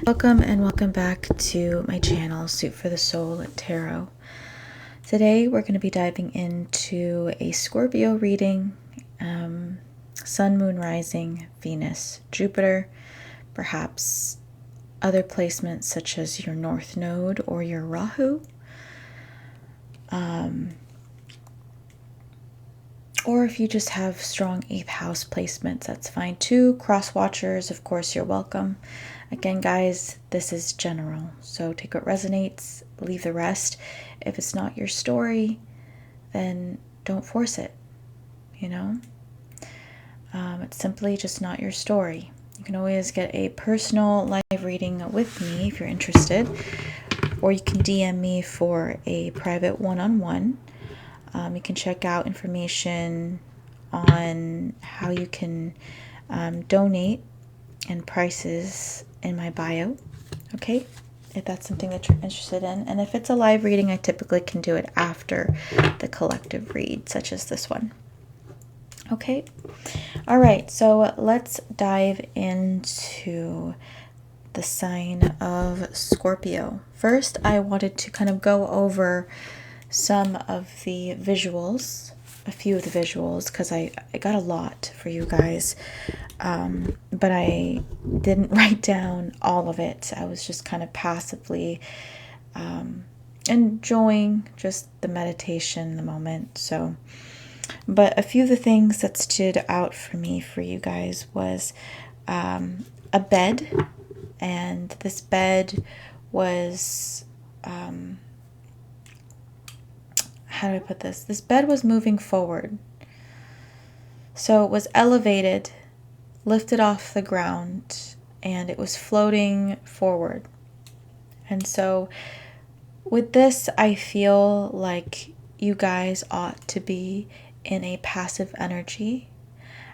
Welcome and welcome back to my channel, Soup for the Soul Tarot. Today we're going to be diving into a Scorpio reading, Sun, Moon, Rising, Venus, Jupiter, perhaps other placements such as your North Node or your Rahu. Or if you just have strong 8th house placements, that's fine too. Cross watchers, of course, you're welcome. Again, guys, this is general, so take what resonates, leave the rest. If it's not your story, then don't force it, you know? It's simply just not your story. You can always get a personal live reading with me if you're interested, or you can DM me for a private one-on-one. You can check out information on how you can donate and prices in my bio, okay? If that's something that you're interested in. And if it's a live reading, I typically can do it after the collective read, such as this one. Okay? All right, so let's dive into the sign of Scorpio. First, I wanted to kind of go over some of the visuals, a few of the visuals, because I got a lot for you guys, but I didn't write down all of it. I was just kind of passively enjoying just the meditation, the moment. So, but a few of the things that stood out for me for you guys was a bed, and this bed was how do I put this? This bed was moving forward. So it was elevated, lifted off the ground, and it was floating forward. And so with this, I feel like you guys ought to be in a passive energy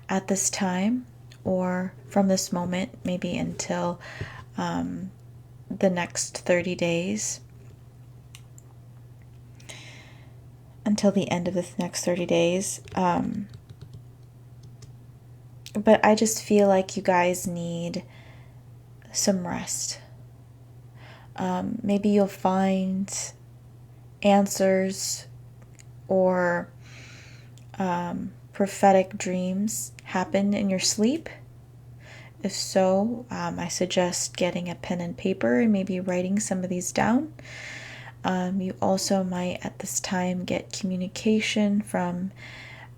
at this time, or from this moment, maybe until the next 30 days. Until the end of the next 30 days. But I just feel like you guys need some rest. Maybe you'll find answers or prophetic dreams happen in your sleep. If so, I suggest getting a pen and paper and maybe writing some of these down. You also might at this time get communication from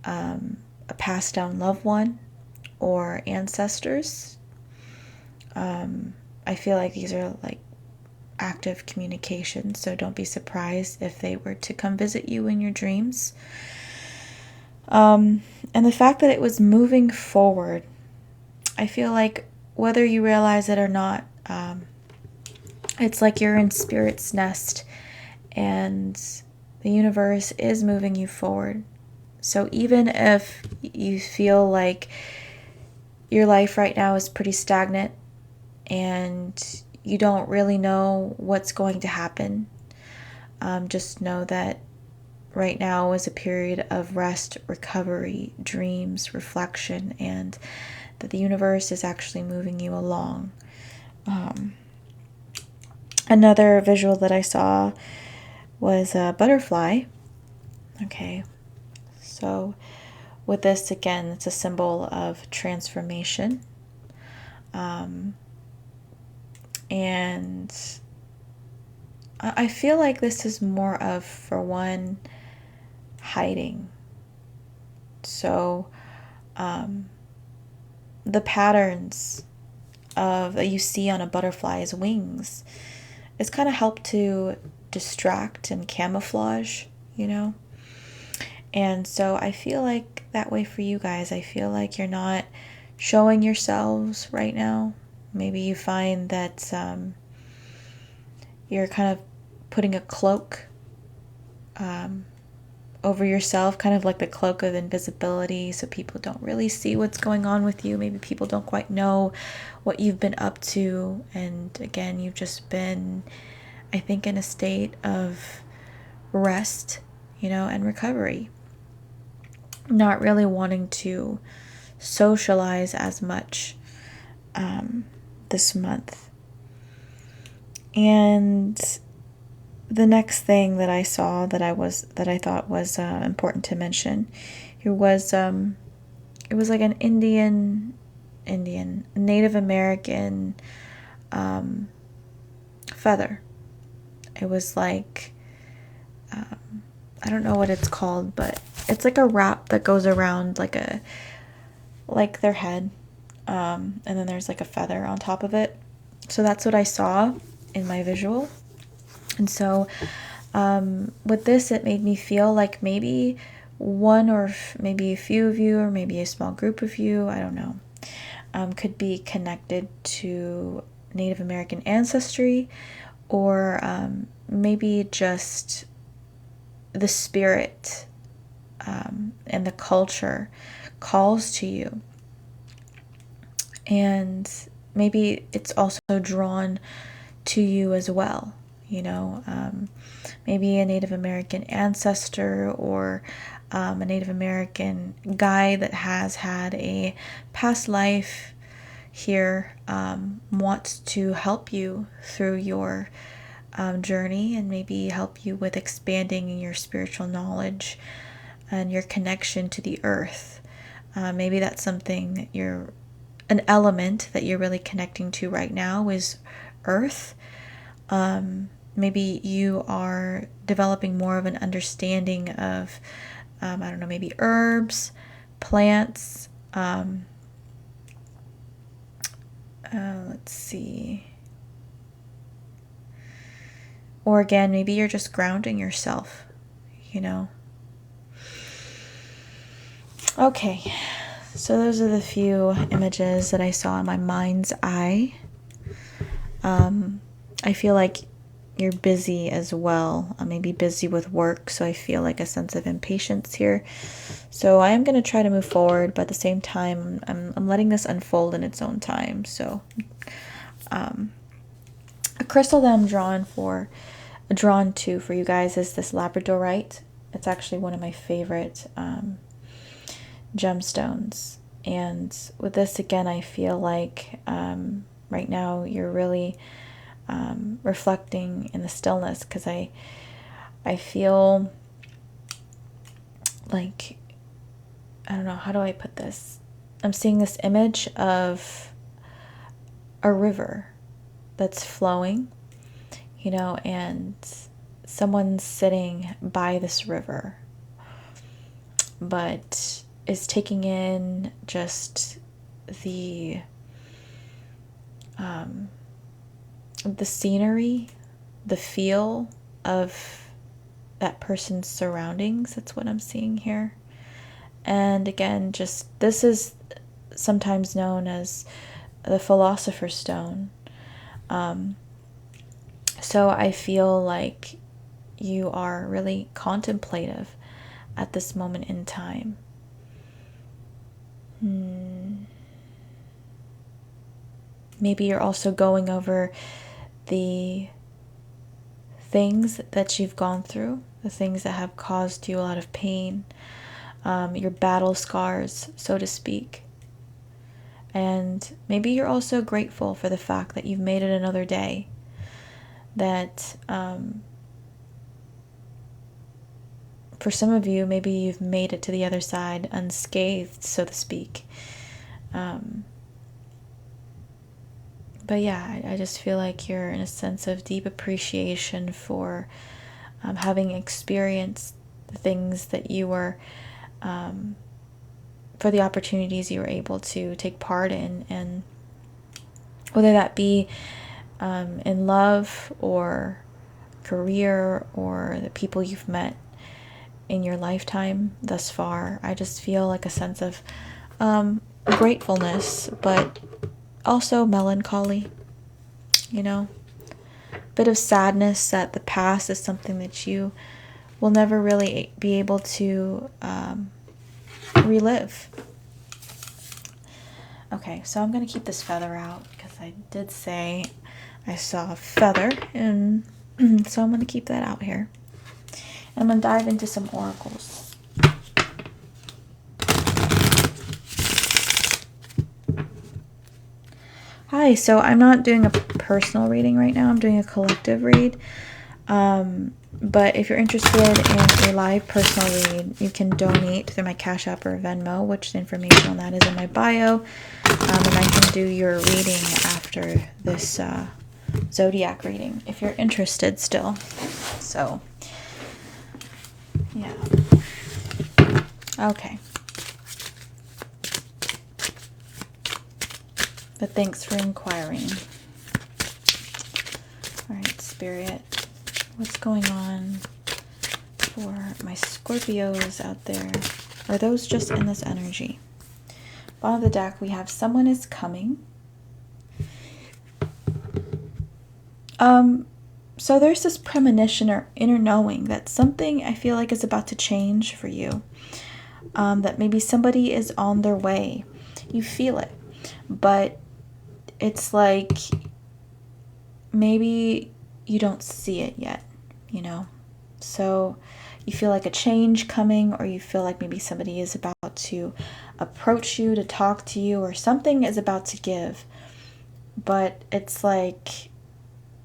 a passed down loved one or ancestors. I feel like these are like active communication, so don't be surprised if they were to come visit you in your dreams. And the fact that it was moving forward, I feel like whether you realize it or not, it's like you're in Spirit's nest and the universe is moving you forward. So even if you feel like your life right now is pretty stagnant and you don't really know what's going to happen, just know that right now is a period of rest, recovery, dreams, reflection, and that the universe is actually moving you along. Another visual that I saw was a butterfly. Okay, so with this, again, it's a symbol of transformation. And I feel like this is more of, for one, hiding. So the patterns that you see on a butterfly's wings is kind of help to distract and camouflage, you know? And so I feel like that way for you guys. I feel like you're not showing yourselves right now. Maybe you find that you're kind of putting a cloak over yourself, kind of like the cloak of invisibility, so people don't really see what's going on with you. Maybe people don't quite know what you've been up to. And again, you've just been, I think, in a state of rest, you know, and recovery. Not really wanting to socialize as much this month. And the next thing that I saw that I thought was important to mention here was it was like an Indian Native American feather. It was like I don't know what it's called, but it's like a wrap that goes around like their head, and then there's like a feather on top of it. So that's what I saw in my visual. And so with this, it made me feel like maybe one or maybe a few of you, or maybe a small group of you, I don't know, could be connected to Native American ancestry, or maybe just the spirit and the culture calls to you. And maybe it's also drawn to you as well, you know, maybe a Native American ancestor, or a Native American guy that has had a past life here wants to help you through your journey, and maybe help you with expanding your spiritual knowledge and your connection to the earth. Maybe that's something that an element that you're really connecting to right now is earth. Maybe you are developing more of an understanding of, I don't know, maybe herbs, plants, let's see. Or again, maybe you're just grounding yourself, you know. Okay, so those are the few images that I saw in my mind's eye. I feel like you're busy as well, maybe busy with work, so I feel like a sense of impatience here. So I am going to try to move forward, but at the same time, I'm letting this unfold in its own time. So a crystal that I'm drawn to for you guys is this labradorite. It's actually one of my favorite gemstones. And with this, again, I feel like right now you're really reflecting in the stillness, because I feel like, I don't know, how do I put this? I'm seeing this image of a river that's flowing, you know, and someone's sitting by this river, but is taking in just the scenery, the feel of that person's surroundings. That's what I'm seeing here. And again, just this is sometimes known as the Philosopher's Stone. So I feel like you are really contemplative at this moment in time. Maybe you're also going over the things that you've gone through, the things that have caused you a lot of pain, your battle scars, so to speak. And maybe you're also grateful for the fact that you've made it another day, that for some of you, maybe you've made it to the other side unscathed, so to speak. But yeah, I just feel like you're in a sense of deep appreciation for having experienced the things that you were, for the opportunities you were able to take part in, and whether that be in love or career or the people you've met in your lifetime thus far. I just feel like a sense of gratefulness, but also melancholy, you know, bit of sadness that the past is something that you will never really be able to relive. Okay, so I'm going to keep this feather out because I did say I saw a feather, and so I'm going to keep that out here. I'm going to dive into some oracles. Hi, so I'm not doing a personal reading right now. I'm doing a collective read. But if you're interested in a live personal read, you can donate through my Cash App or Venmo, which the information on that is in my bio. And I can do your reading after this zodiac reading if you're interested still. So, yeah. Okay. But thanks for inquiring. All right, Spirit. What's going on for my Scorpios out there? Are those just in this energy? Bottom of the deck, we have someone is coming. So there's this premonition or inner knowing that something I feel like is about to change for you. That maybe somebody is on their way. You feel it. But it's like maybe you don't see it yet, you know? So you feel like a change coming, or you feel like maybe somebody is about to approach you to talk to you, or something is about to give. But it's like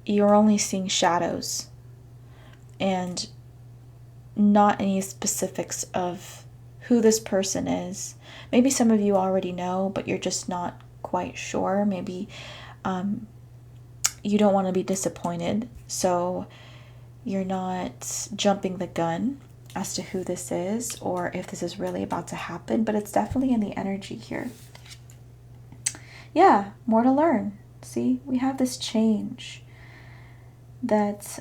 you're only seeing shadows and not any specifics of who this person is. Maybe some of you already know, but you're just not quite sure. Maybe you don't want to be disappointed, so you're not jumping the gun as to who this is or if this is really about to happen, but it's definitely in the energy here. Yeah, more to learn. See, we have this change that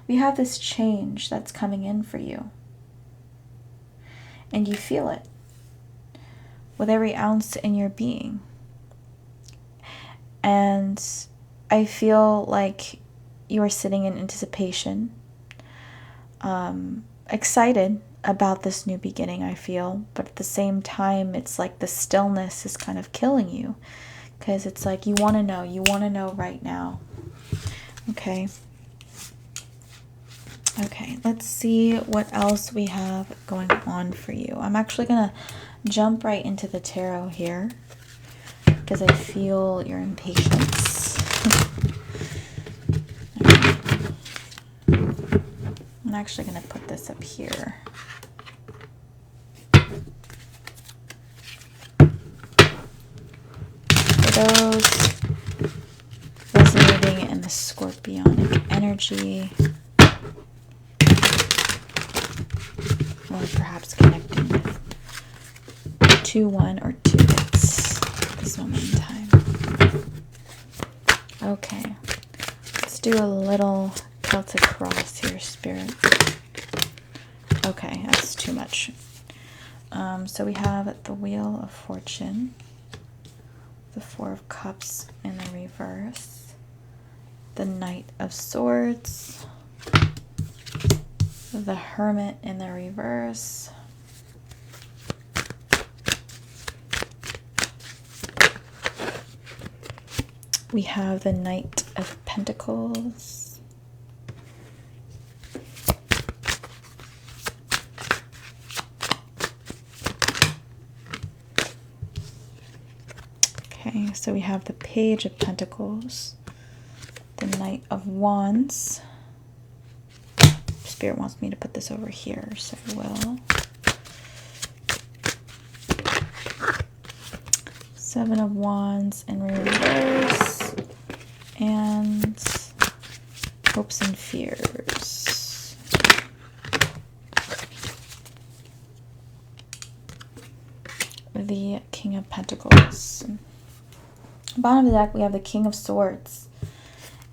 we have this change that's coming in for you, and you feel it with every ounce in your being. And I feel like you are sitting in anticipation, excited about this new beginning, I feel, but at the same time, it's like the stillness is kind of killing you, because it's like you want to know right now. Okay. Okay, let's see what else we have going on for you. I'm actually going to jump right into the tarot here because I feel your impatience. I'm actually going to put this up here. For those resonating in the Scorpionic energy, or perhaps connecting with 2-1 or 2 bits at this moment in time. Okay, let's do a little Celtic cross here, Spirit. Okay, that's too much. So we have the Wheel of Fortune, the 4 of Cups in the reverse, the Knight of Swords, the Hermit in the reverse, we have the Knight of Pentacles, okay, so we have the Page of Pentacles, the Knight of Wands. Spirit wants me to put this over here, so I will. 7 of Wands in reverse, and Hopes and Fears. The King of Pentacles. Bottom of the deck, we have the King of Swords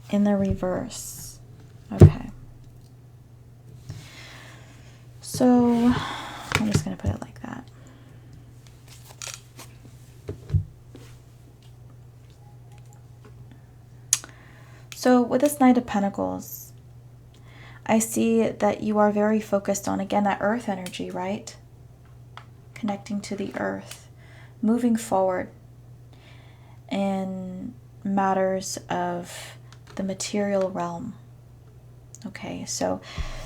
in the reverse. Okay. So I'm just going to put it like that. So with this Knight of Pentacles, I see that you are very focused on, again, that earth energy, right? Connecting to the earth, moving forward in matters of the material realm. Okay, so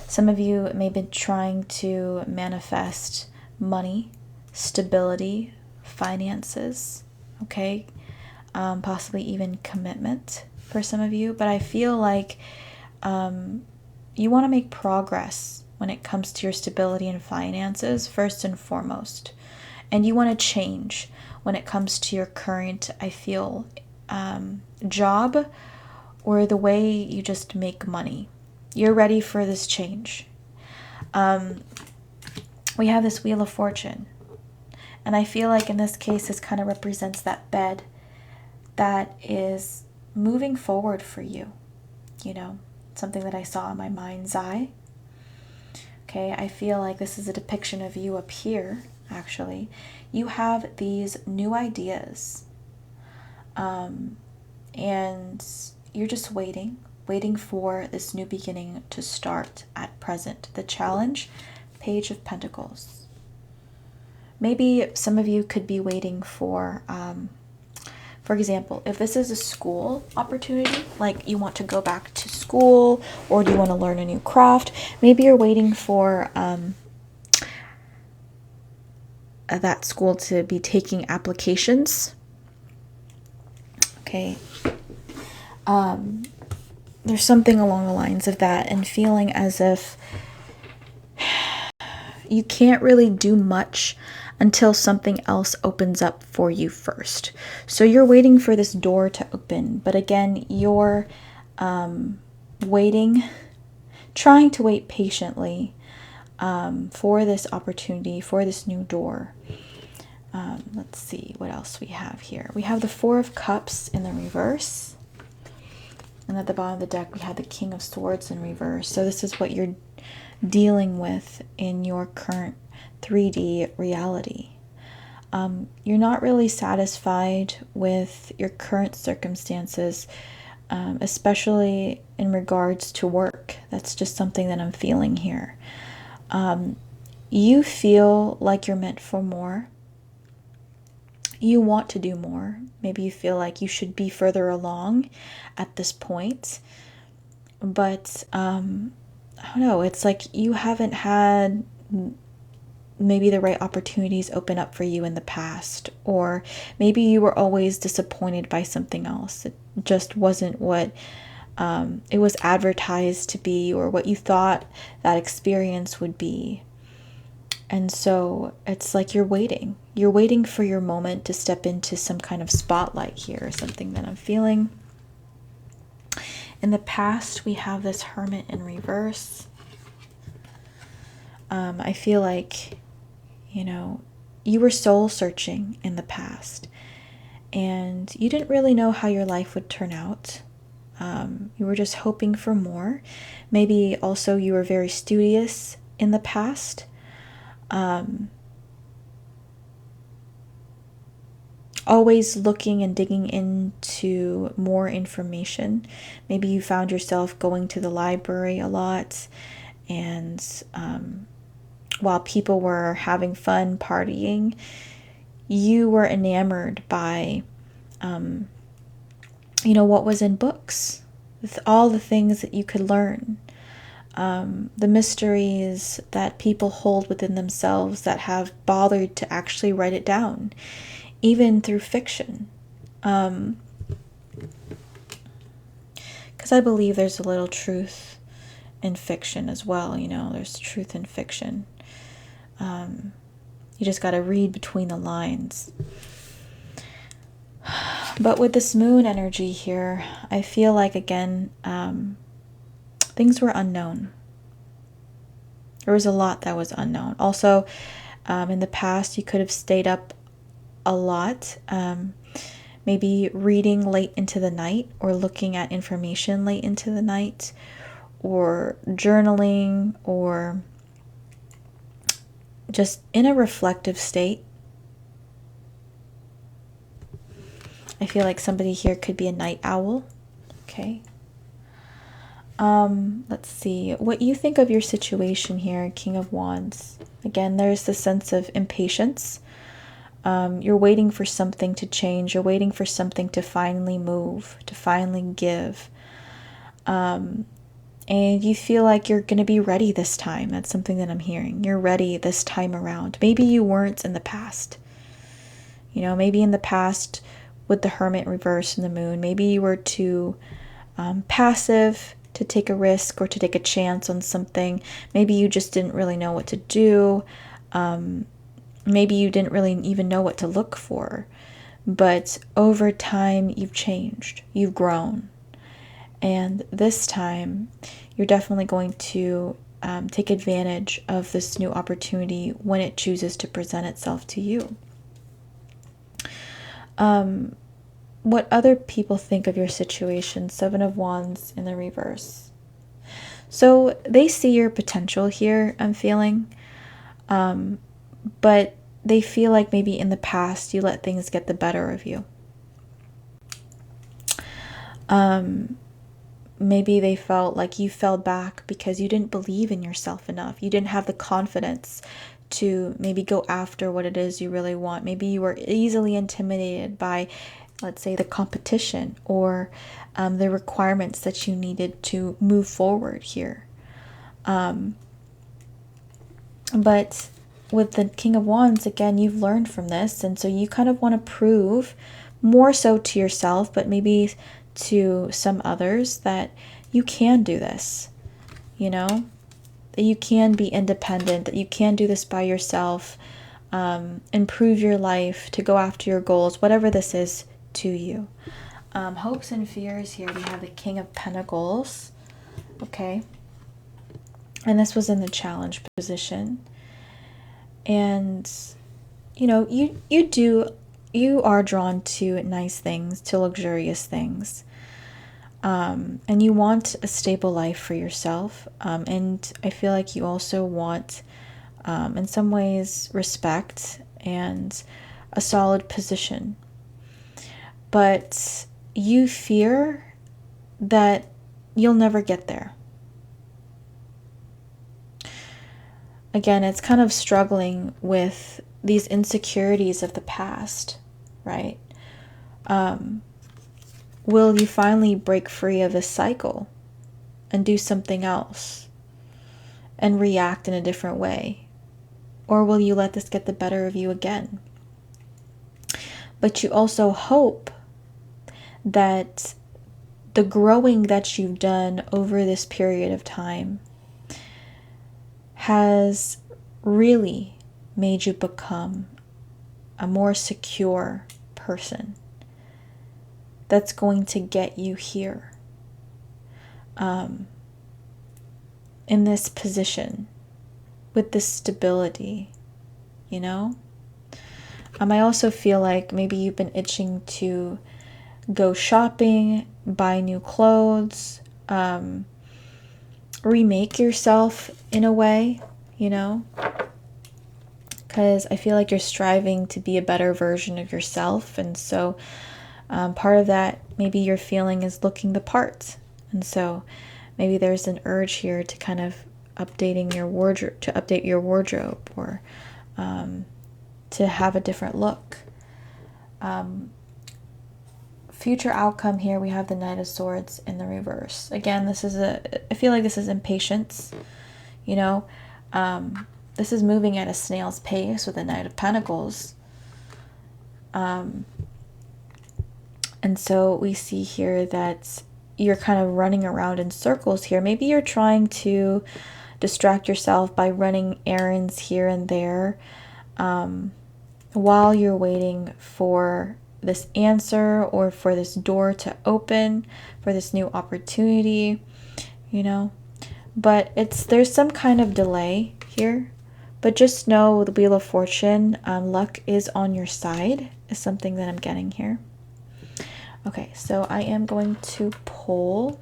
some of you may be trying to manifest money, stability, finances, okay? Possibly even commitment for some of you. But I feel like you want to make progress when it comes to your stability and finances, first and foremost. And you want to change when it comes to your current, I feel, job or the way you just make money. You're ready for this change. We have this Wheel of Fortune. And I feel like in this case, this kind of represents that bed that is moving forward for you. You know, something that I saw in my mind's eye. Okay, I feel like this is a depiction of you up here, actually. You have these new ideas. And you're just waiting for this new beginning to start at present. The challenge, Page of Pentacles. Maybe some of you could be waiting for example, if this is a school opportunity, like you want to go back to school or do you want to learn a new craft, maybe you're waiting for that school to be taking applications. Okay. There's something along the lines of that, and feeling as if you can't really do much until something else opens up for you first. So you're waiting for this door to open, but again, you're waiting, trying to wait patiently for this opportunity, for this new door. Let's see what else we have here. We have the Four of Cups in the reverse. And at the bottom of the deck, we have the King of Swords in reverse. So this is what you're dealing with in your current 3D reality. You're not really satisfied with your current circumstances, especially in regards to work. That's just something that I'm feeling here. You feel like you're meant for more. You want to do more. Maybe you feel like you should be further along at this point. But I don't know, it's like you haven't had maybe the right opportunities open up for you in the past, or maybe you were always disappointed by something else. It just wasn't what it was advertised to be, or what you thought that experience would be. And so it's like you're waiting for your moment to step into some kind of spotlight here, or something that I'm feeling. In the past, we have this Hermit in reverse. I feel like, you were soul searching in the past, and you didn't really know how your life would turn out. You were just hoping for more. Maybe also you were very studious in the past. Always looking and digging into more information. Maybe you found yourself going to the library a lot, and while people were having fun partying, you were enamored by what was in books, with all the things that you could learn, the mysteries that people hold within themselves that have bothered to actually write it down, even through fiction. Because I believe there's a little truth in fiction as well. There's truth in fiction. You just got to read between the lines. But with this moon energy here, I feel like, again, things were unknown. There was a lot that was unknown. Also, in the past, you could have stayed up a lot, maybe reading late into the night, or looking at information late into the night, or journaling, or just in a reflective state. I feel like somebody here could be a night owl. Okay. Let's see what you think of your situation here, King of Wands. Again, there's the sense of impatience. You're waiting for something to change. You're waiting for something to finally move, to finally give. And you feel like you're going to be ready this time. That's something that I'm hearing. You're ready this time around. Maybe you weren't in the past. You know, maybe in the past with the Hermit reverse and the Moon, maybe you were too passive to take a risk or to take a chance on something. Maybe you just didn't really know what to do. Maybe you didn't really even know what to look for. But over time, you've changed. You've grown. And this time, you're definitely going to take advantage of this new opportunity when it chooses to present itself to you. What other people think of your situation, 7 of Wands in the reverse. So they see your potential here, I'm feeling. But they feel like maybe in the past you let things get the better of you. Maybe they felt like you fell back because you didn't believe in yourself enough. You didn't have the confidence to maybe go after what it is you really want. Maybe you were easily intimidated by, let's say, the competition or the requirements that you needed to move forward here. But with the King of Wands, again, you've learned from this. And so you kind of want to prove more so to yourself, but maybe to some others, that you can do this, you know, that you can be independent, that you can do this by yourself, improve your life, to go after your goals, whatever this is to you. Hopes and fears here, we have the King of Pentacles, okay, and this was in the challenge position. And you know, you are drawn to nice things, to luxurious things. And you want a stable life for yourself. And I feel like you also want, in some ways, respect and a solid position. But you fear that you'll never get there. Again, it's kind of struggling with these insecurities of the past, right? Will you finally break free of this cycle and do something else and react in a different way? Or will you let this get the better of you again? But you also hope that the growing that you've done over this period of time has really made you become a more secure person that's going to get you here, in this position, with this stability, you know? I also feel like maybe you've been itching to go shopping, buy new clothes, remake yourself in a way, you know? Because I feel like you're striving to be a better version of yourself, and so part of that maybe you're feeling is looking the part. And so maybe there's an urge here to kind of update your wardrobe, or to have a different look. Future outcome here, we have the Knight of Swords in the reverse. Again, I feel like this is impatience, you know. This is moving at a snail's pace with the Knight of Pentacles. And so we see here that you're kind of running around in circles here. Maybe you're trying to distract yourself by running errands here and there, while you're waiting for this answer or for this door to open, for this new opportunity, you know. But there's some kind of delay here. But just know, with the Wheel of Fortune, luck is on your side, is something that I'm getting here. Okay, so I am going to pull,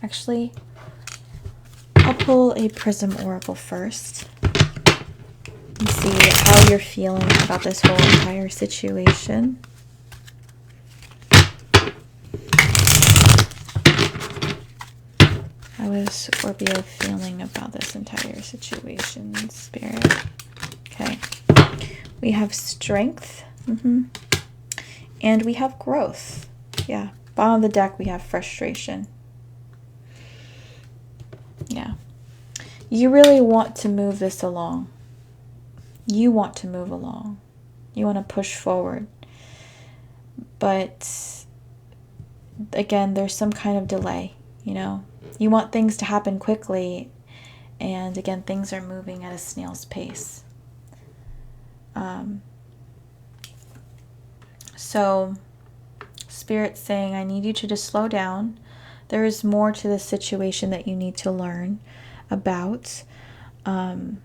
actually, I'll pull a Prism Oracle first and see how you're feeling about this whole entire situation. How is Scorpio feeling about this entire situation, Spirit? Okay, we have Strength. And we have Growth. Yeah, bottom of the deck we have Frustration. You really want to move this along. You want to move along. You want to push forward. But again, there's some kind of delay, you know. You want things to happen quickly, and again, things are moving at a snail's pace. So Spirit's saying, I need you to just slow down. There is more to this situation that you need to learn about. And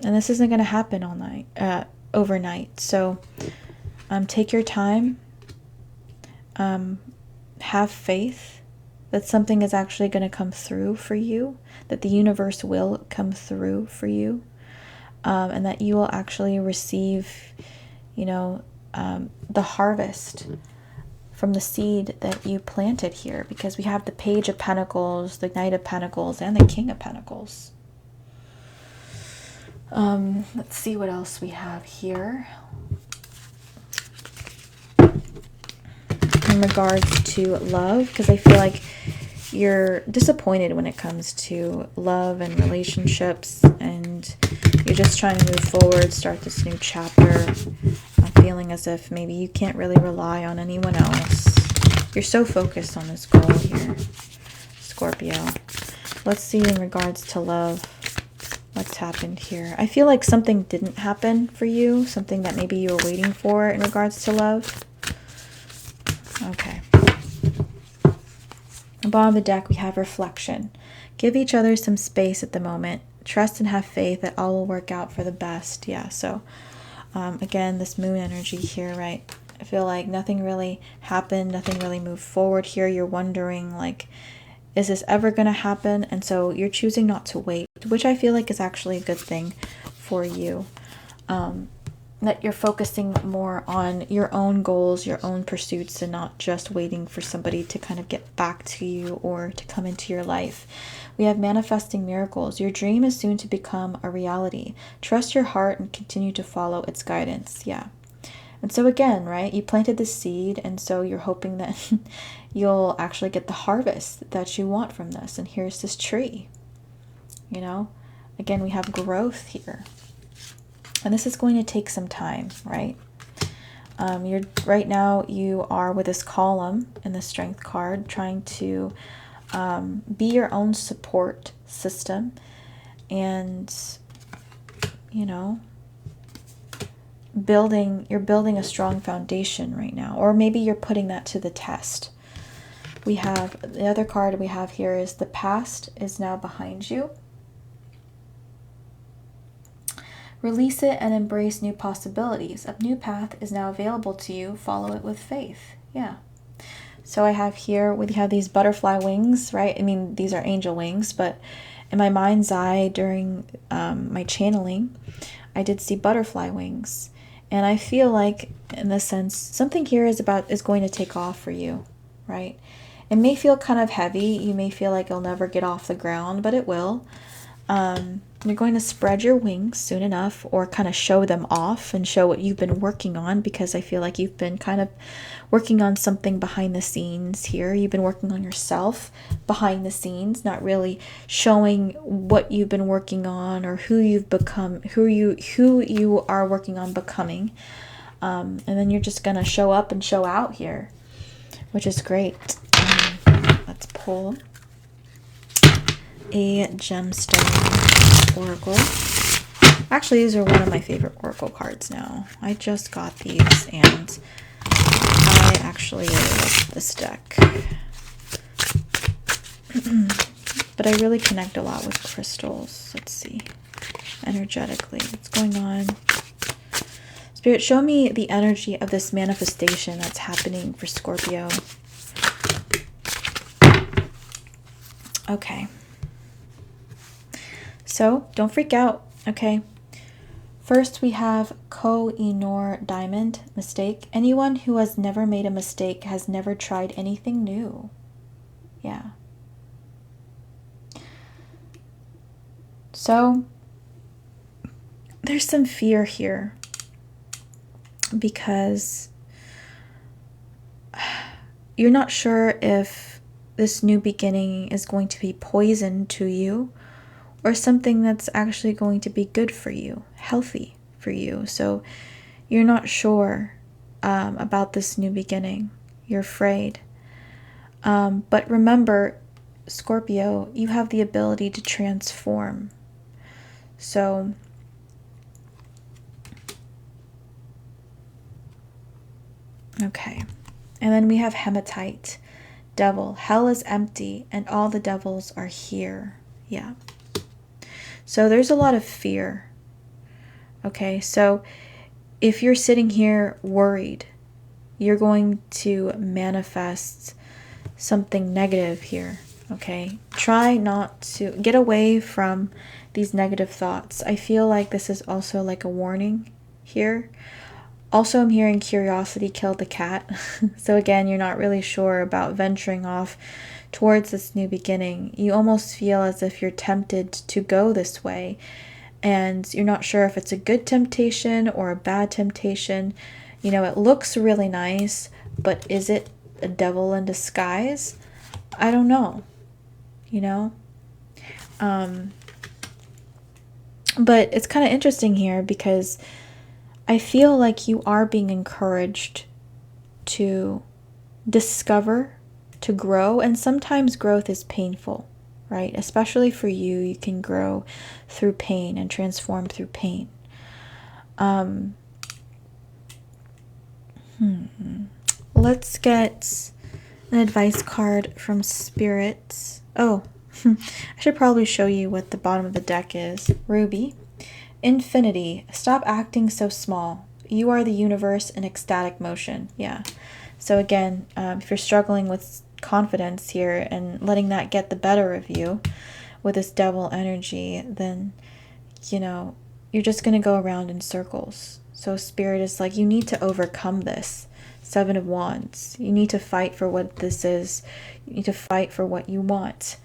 this isn't going to happen all night, overnight. So take your time. Have faith that something is actually going to come through for you, that the universe will come through for you, and that you will actually receive, you know, the harvest from the seed that you planted here, because we have the Page of Pentacles, the Knight of Pentacles, and the King of Pentacles. Let's see what else we have here. In regards to love, because I feel like you're disappointed when it comes to love and relationships, and you're just trying to move forward, start this new chapter. I'm feeling as if maybe you can't really rely on anyone else. You're so focused on this goal here, Scorpio. Let's see in regards to love, what's happened here. I feel like something didn't happen for you, something that maybe you were waiting for in regards to love. Okay. Bottom of the deck, we have reflection. Give each other some space at the moment. Trust and have faith that all will work out for the best. Yeah, so again, this moon energy here, right? I feel like nothing really happened. Nothing really moved forward here. You're wondering, like, is this ever going to happen? And so you're choosing not to wait, which I feel like is actually a good thing for you. That you're focusing more on your own goals, your own pursuits, and not just waiting for somebody to kind of get back to you or to come into your life. We have manifesting miracles. Your dream is soon to become a reality. Trust your heart and continue to follow its guidance. Yeah. And so again, right, you planted the seed, and so you're hoping that you'll actually get the harvest that you want from this. And here's this tree, you know. Again, we have growth here. And this is going to take some time, right? Right now you are with this column in the Strength card, trying to be your own support system, and you know, you're building a strong foundation right now, or maybe you're putting that to the test. We have the other card we have here is the past is now behind you. Release it and embrace new possibilities. A new path is now available to you. Follow it with faith. Yeah. So I have here, we have these butterfly wings, right? I mean, these are angel wings, but in my mind's eye during my channeling, I did see butterfly wings. And I feel like, in this sense, something here is going to take off for you, right? It may feel kind of heavy. You may feel like it'll never get off the ground, but it will. You're going to spread your wings soon enough, or kind of show them off and show what you've been working on, because I feel like you've been kind of working on something behind the scenes here. You've been working on yourself behind the scenes, not really showing what you've been working on or who you've become, who you are working on becoming. And then you're just going to show up and show out here, which is great. Let's pull a gemstone oracle. Actually, these are one of my favorite oracle cards now. I just got these, and I actually love this deck. But I really connect a lot with crystals. Let's see. Energetically, what's going on? Spirit, show me the energy of this manifestation that's happening for Scorpio. Okay. So, don't freak out, okay? First, we have Koh-i-Noor Diamond, mistake. Anyone who has never made a mistake has never tried anything new. Yeah. So, there's some fear here, because you're not sure if this new beginning is going to be poison to you, or something that's actually going to be good for you, healthy for you. So you're not sure about this new beginning. You're afraid. But remember, Scorpio, you have the ability to transform. So okay. And then we have hematite, devil. Hell is empty and all the devils are here. Yeah. So there's a lot of fear. Okay, so if you're sitting here worried, you're going to manifest something negative here. Okay, try not to get away from these negative thoughts. I feel like this is also like a warning here. Also, I'm hearing curiosity killed the cat. So again, you're not really sure about venturing off towards this new beginning. You almost feel as if you're tempted to go this way, and you're not sure if it's a good temptation or a bad temptation. You know, it looks really nice, but is it a devil in disguise? I don't know, you know? But it's kind of interesting here because I feel like you are being encouraged to discover, to grow, and sometimes growth is painful, right? Especially for you, you can grow through pain and transform through pain. Let's get an advice card from Spirit. Oh, I should probably show you what the bottom of the deck is. Ruby. Infinity. Stop acting so small. You are the universe in ecstatic motion. Yeah. So again, if you're struggling with confidence here and letting that get the better of you with this devil energy, then, you know, you're just going to go around in circles. So Spirit is like, you need to overcome this. Seven of Wands. You need to fight for what this is. You need to fight for what you want.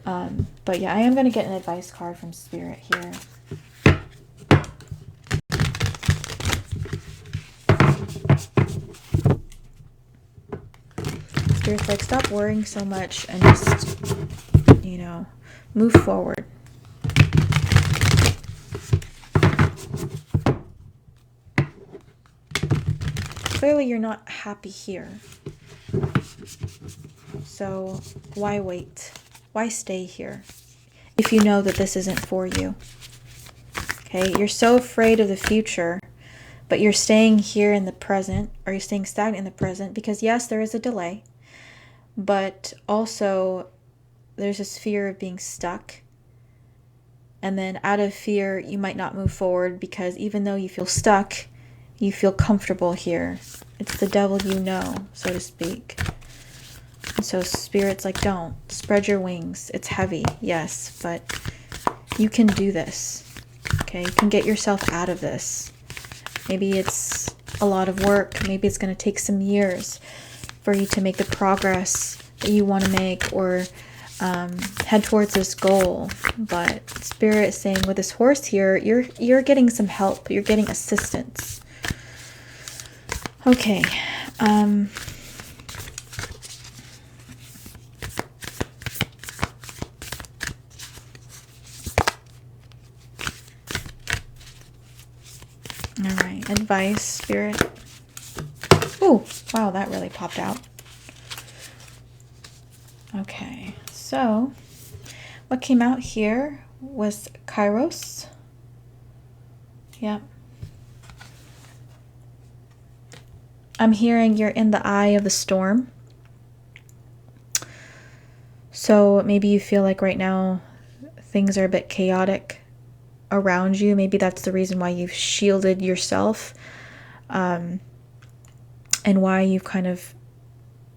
But yeah, I am going to get an advice card from Spirit here. Spirit's like, stop worrying so much and just, you know, move forward. Clearly you're not happy here. So why wait? Why stay here if you know that this isn't for you? Okay, you're so afraid of the future, but you're staying here in the present, or you're staying stagnant in the present because yes, there is a delay, but also there's this fear of being stuck. And then out of fear, you might not move forward because even though you feel stuck, you feel comfortable here. It's the devil you know, so to speak. And so Spirit's like, don't. Spread your wings. It's heavy, yes, but you can do this. Okay, you can get yourself out of this. Maybe it's a lot of work. Maybe it's going to take some years for you to make the progress that you want to make, or head towards this goal. But Spirit is saying with this horse here, you're getting some help. You're getting assistance. Okay. All right, advice, Spirit. Ooh, wow, that really popped out. Okay, so what came out here was Kairos. Yep. I'm hearing you're in the eye of the storm. So maybe you feel like right now things are a bit chaotic around you. Maybe that's the reason why you've shielded yourself, and why you've kind of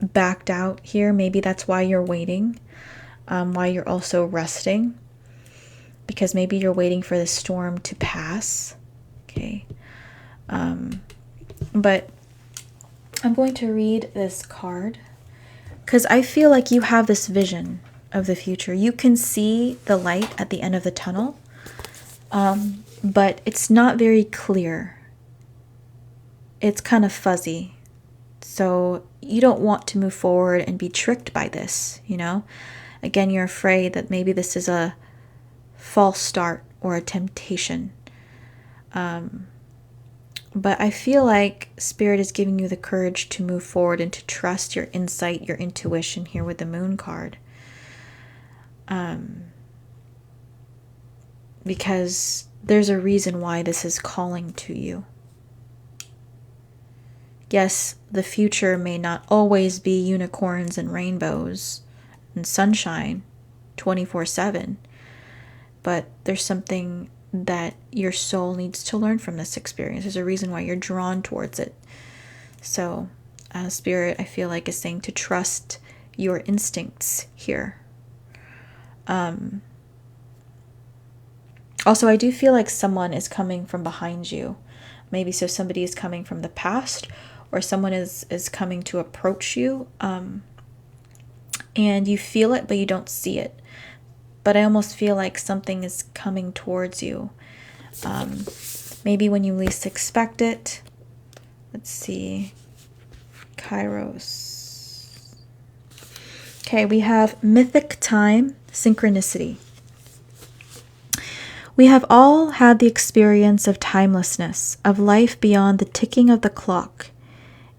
backed out here. Maybe that's why you're waiting, why you're also resting, because maybe you're waiting for the storm to pass. Okay. But I'm going to read this card because I feel like you have this vision of the future. You can see the light at the end of the tunnel, but it's not very clear. It's kind of fuzzy. So you don't want to move forward and be tricked by this, you know? Again, you're afraid that maybe this is a false start or a temptation. But I feel like Spirit is giving you the courage to move forward and to trust your insight, your intuition here with the Moon card. Because there's a reason why this is calling to you. Yes, the future may not always be unicorns and rainbows and sunshine 24/7, but there's something that your soul needs to learn from this experience. There's a reason why you're drawn towards it. So, Spirit, I feel like, is saying to trust your instincts here. Also, I do feel like someone is coming from behind you. Maybe so somebody is coming from the past, or someone is coming to approach you. And you feel it, but you don't see it. But I almost feel like something is coming towards you. Maybe when you least expect it. Let's see. Kairos. Okay, we have mythic time, synchronicity. We have all had the experience of timelessness, of life beyond the ticking of the clock.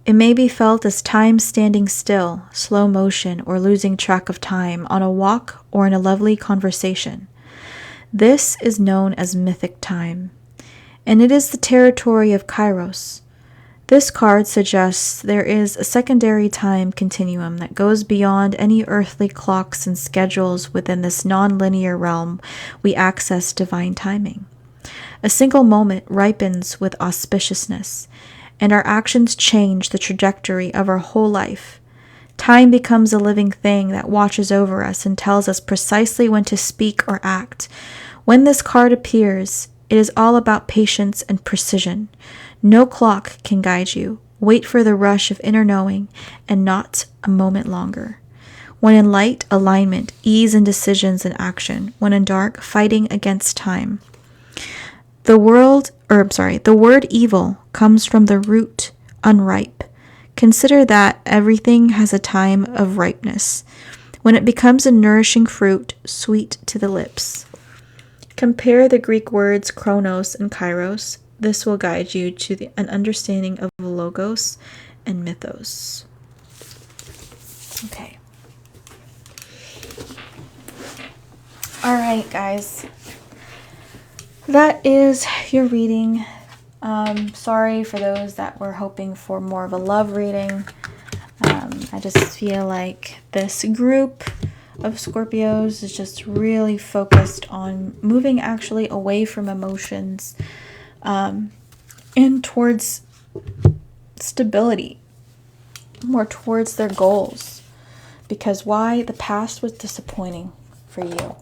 It may be felt as time standing still, slow motion, or losing track of time on a walk or in a lovely conversation. This is known as mythic time, and it is the territory of Kairos. This card suggests there is a secondary time continuum that goes beyond any earthly clocks and schedules. Within this non-linear realm, we access divine timing. A single moment ripens with auspiciousness, and our actions change the trajectory of our whole life. Time becomes a living thing that watches over us and tells us precisely when to speak or act. When this card appears, it is all about patience and precision. No clock can guide you. Wait for the rush of inner knowing, and not a moment longer. When in light, alignment, ease in decisions and action. When in dark, fighting against time. The word evil comes from the root unripe. Consider that everything has a time of ripeness, when it becomes a nourishing fruit, sweet to the lips. Compare the Greek words chronos and kairos. This will guide you to an understanding of logos and mythos. Okay. All right, guys. That is your reading. Sorry for those that were hoping for more of a love reading. I just feel like this group of Scorpios is just really focused on moving actually away from emotions and towards stability, more towards their goals. Because why? The past was disappointing for you.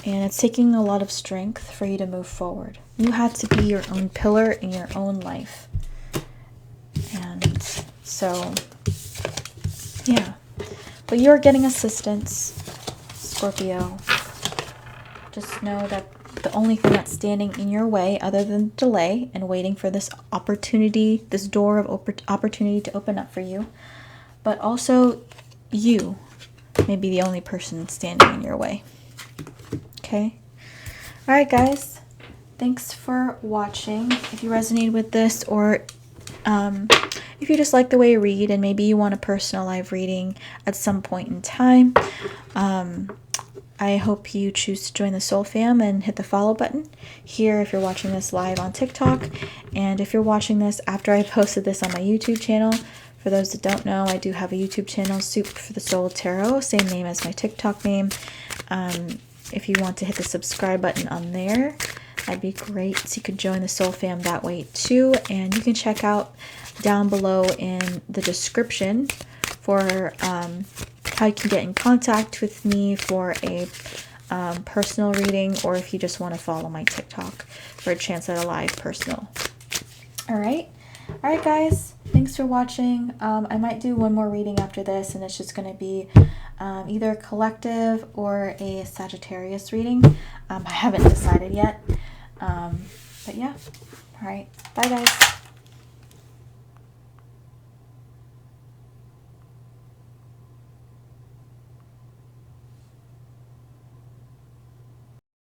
And it's taking a lot of strength for you to move forward. You had to be your own pillar in your own life. And so, yeah. But you're getting assistance, Scorpio. Just know that the only thing that's standing in your way, other than delay and waiting for this opportunity, this door of opportunity to open up for you, but also you may be the only person standing in your way. Okay? Alright, guys. Thanks for watching. If you resonated with this, or if you just like the way I read and maybe you want a personal live reading at some point in time, I hope you choose to join the Soul Fam and hit the follow button here if you're watching this live on TikTok. And if you're watching this after I posted this on my YouTube channel, for those that don't know, I do have a YouTube channel, Soup for the Soul Tarot, same name as my TikTok name. If you want to hit the subscribe button on there, that'd be great. So you could join the Soul Fam that way too. And you can check out down below in the description for how you can get in contact with me for a personal reading, or if you just want to follow my TikTok for a chance at a live personal. Alright, guys, thanks for watching. I might do one more reading after this, and it's just going to be either a collective or a Sagittarius reading. I haven't decided yet, but yeah. Alright, bye guys.